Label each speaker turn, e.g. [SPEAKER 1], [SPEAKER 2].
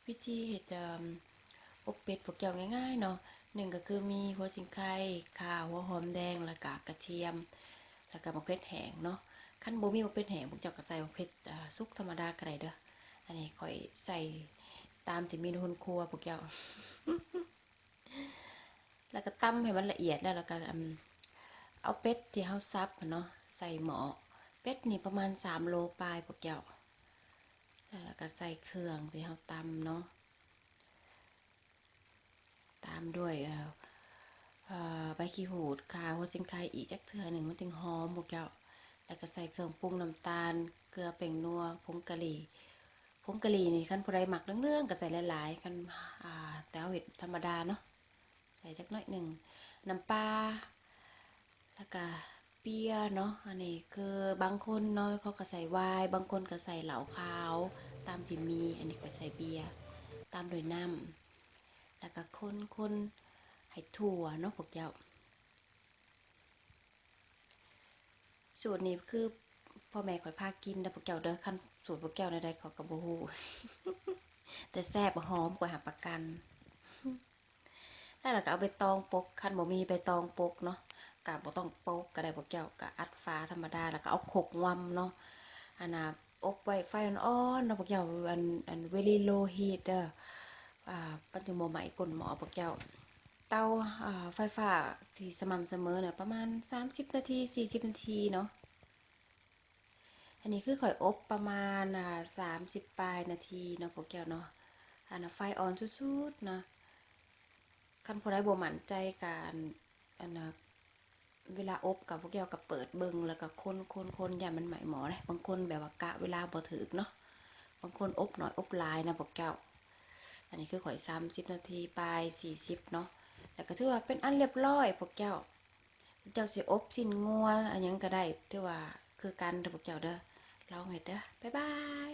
[SPEAKER 1] วิธีเฮ็ดอบเป็ดพวกเจ้าง่ายๆเนาะหนึ่งก็คือมีหัวสิงไข่ข่าหัวหอมแดงแล้วก็กระเทียมแล้วก็มะเขือแห้งเนาะคันบ่มีมะเขือแห้งพวกเจ้าก็ใส่มะเขือสุกธรรมดาก็ได้เด้ออันนี้ค่อยใส่ตามที่มีในครัวพวกเจ้าแล้วก็ตำให้มันละเอียดแล้วก็เอาเป็ดที่เฮาซับเนาะใส่หม้อเป็ดนี่ประมาณ3โลปลายพวกเจ้าแล้วก็ใส่เครื่องที่เฮาตำเนาะตามด้วยใบขี้หูดข่าหัวสิงไข่อีกจักเทื่อหนึ่งมันจึงหอมพวกเจ้าแล้วก็ใส่เครื่องปรุงน้ำตาลเกลือแป้งนัวผงกะหรี่นี่คันผู้ใดหมักเรื่องๆก็ใส่หลายๆคันแต่เอาเห็ดธรรมดาเนาะใส่จักน้อยหนึ่งน้ำปลาแล้วก็เบียร์เนาะอันนี้คือบางคนเนาะเขาก็ใส่ไวน์บางคนก็ใส่เหล้าขาวตามที่มีอันนี้ก็ใส่เบียร์ตามด้วยน้ำแล้วก็คนให้ทั่วเนาะพวกเจ้าสูตรนี้คือพ่อแม่ข่อยพากินนะพวกเจ้าเด้อคันสูตรพวกเจ้าในใดเขาก็บ่ฮู้แต่แซ่บหอมกว่าหาประกันแล้วเราก็เอาใบตองปกคันบ่มีใบตองปกเนาะก็บ่ต้องปกก็ได้พวกเจ้าก็อัดฝาธรรมดาแล้วก็เอาโขกงำเนาะอันน่ะอบไว้ไฟอ่อนๆเนาะพวกเจ้าอัน very low heat เด้อปันจึงบ่ไหม้ก้นหม้อพวกเจ้า เตาไฟฟ้าที่สม่ำเสมอเนี่ยประมาณ30นาที40นาทีเนาะอันนี้คือข่อยอบประมาณ30ปลายนาทีเนาะพวกแก้วเนาะอันน่ะไฟอ่อนสุดๆเนาะคันผู้ใดบ่มั่นใจการอันน่ะเวลาอบกับพวกแก้วก็เปิดเบิ่งแล้วก็คนอย่ามันไหม้หม้อเด้บางคนแบบว่ากะเวลาบ่ถึกเนาะบางคนอบน้อยอบหลายนะพวกแก้วอันนี้คือข่อย30นาทีปลาย40เนาะแล้วก็ถือว่าเป็นอันเรียบร้อยพวกเจ้า เจ้าสิอบสิ้นงัวอันยังก็ได้ที่ว่าคือกันเด้อพวกเจ้าเด้อลองเฮ็ดเด้อบ๊ายบาย